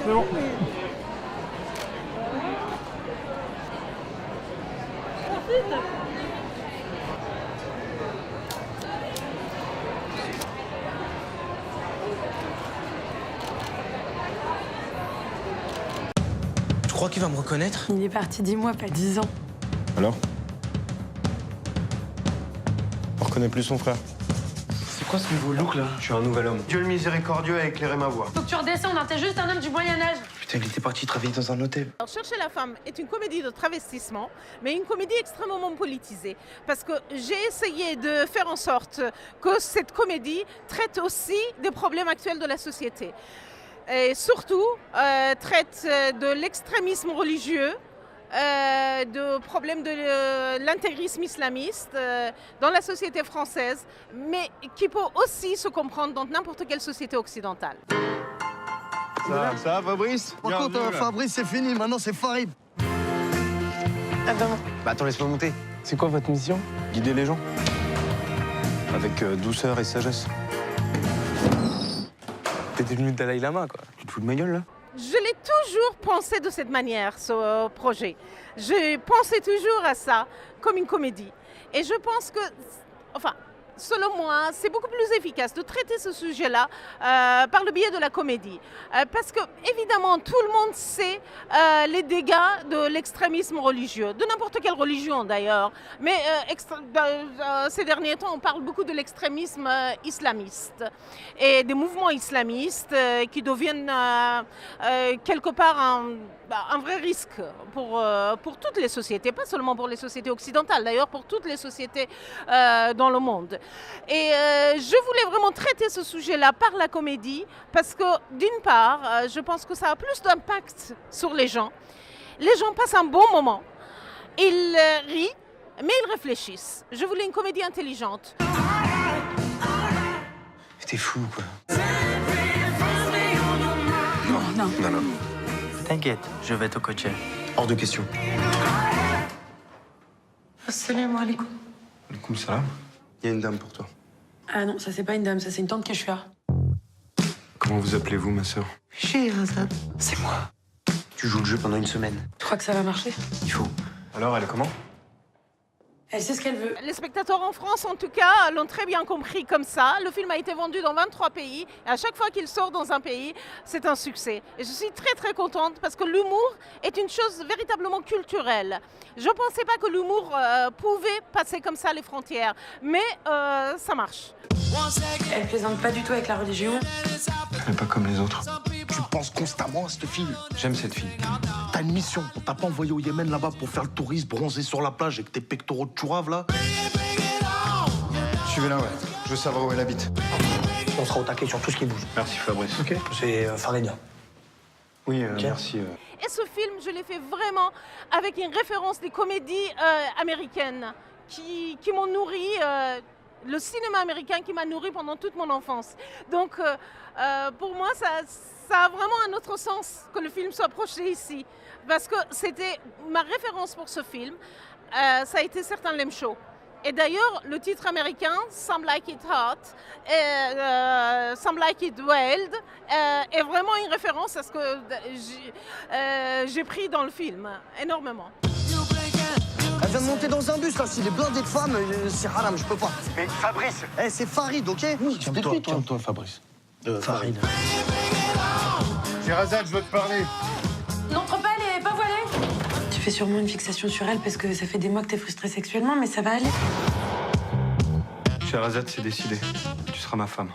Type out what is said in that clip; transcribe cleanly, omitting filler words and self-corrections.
C'est bon. Tu crois qu'il va me reconnaître? Il est parti 10 mois, pas 10 ans. Alors? On reconnaît plus son frère. C'est quoi ce nouveau look là? Je suis un nouvel homme. Dieu le miséricordieux a éclairé ma voie. Faut que tu redescendes, hein, t'es juste un homme du Moyen-Âge. Putain, il était parti travailler dans un hôtel. Alors, Chercher la femme est une comédie de travestissement, mais une comédie extrêmement politisée. Parce que j'ai essayé de faire en sorte que cette comédie traite aussi des problèmes actuels de la société. Et surtout, traite de l'extrémisme religieux, de problèmes de l'intégrisme islamiste dans la société française, mais qui peut aussi se comprendre dans n'importe quelle société occidentale. Ça va, Fabrice? Par contre, Fabrice, c'est fini. Maintenant, c'est Farid. Bah attends, laisse-moi monter. C'est quoi votre mission? Guider les gens. Avec douceur et sagesse. T'es devenu le Dalai Lama, quoi. Tu te fous de ma gueule, là? Je l'ai toujours pensé de cette manière, ce projet. Je pensais toujours à ça comme une comédie. Et je pense que, enfin, selon moi, c'est beaucoup plus efficace de traiter ce sujet-là par le biais de la comédie. Parce que, évidemment, tout le monde sait les dégâts de l'extrémisme religieux, de n'importe quelle religion d'ailleurs. Mais ces derniers temps, on parle beaucoup de l'extrémisme islamiste et des mouvements islamistes qui deviennent quelque part un vrai risque pour toutes les sociétés, pas seulement pour les sociétés occidentales, d'ailleurs pour toutes les sociétés dans le monde. Et je voulais vraiment traiter ce sujet-là par la comédie parce que, d'une part, je pense que ça a plus d'impact sur les gens. Les gens passent un bon moment, ils rient, mais ils réfléchissent. Je voulais une comédie intelligente. T'es fou, quoi. Non. Non. T'inquiète, je vais te coacher. Hors de question. Assalamu alaikum. Comme ça, il y a une dame pour toi. Ah non, ça c'est pas une dame, ça c'est une tante Keshua. Comment vous appelez-vous, ma sœur? Scheherazade, c'est moi. Tu joues le jeu pendant une semaine. Tu crois que ça va marcher? Il faut. Alors, elle est comment? Elle sait ce qu'elle veut. Les spectateurs en France, en tout cas, l'ont très bien compris comme ça. Le film a été vendu dans 23 pays. Et à chaque fois qu'il sort dans un pays, c'est un succès. Et je suis très, très contente parce que l'humour est une chose véritablement culturelle. Je ne pensais pas que l'humour pouvait passer comme ça les frontières. Mais ça marche. Elle plaisante pas du tout avec la religion. Elle est pas comme les autres. Tu penses constamment à cette fille. J'aime cette fille. T'as une mission. On t'a pas envoyé au Yémen là-bas pour faire le touriste, bronzer sur la plage avec tes pectoraux de chourave là. Suivez-la, ouais. Je veux savoir où elle habite. On sera au taquet sur tout ce qui bouge. Merci, Fabrice. Ok. C'est Farid. Oui, merci. Et ce film, je l'ai fait vraiment avec une référence des comédies américaines qui m'ont nourri, le cinéma américain qui m'a nourri pendant toute mon enfance. Donc, pour moi, ça a vraiment un autre sens que le film soit projeté ici. Parce que c'était ma référence pour ce film, ça a été Certain Show. Et d'ailleurs, le titre américain, Some Like It Hot, et Some Like It Wild, est vraiment une référence à ce que j'ai pris dans le film, énormément. Elle vient de monter dans un bus là, s'il est blindé de femmes, c'est haram, je peux pas. Mais Fabrice. Eh, c'est Farid, ok? Oui, Calme-toi, Fabrice. Farid. Scheherazade, je veux te parler. N'entre pas, elle est pas voilée. Tu fais sûrement une fixation sur elle parce que ça fait des mois que t'es frustrée sexuellement, mais ça va aller. Scheherazade, c'est décidé. Tu seras ma femme.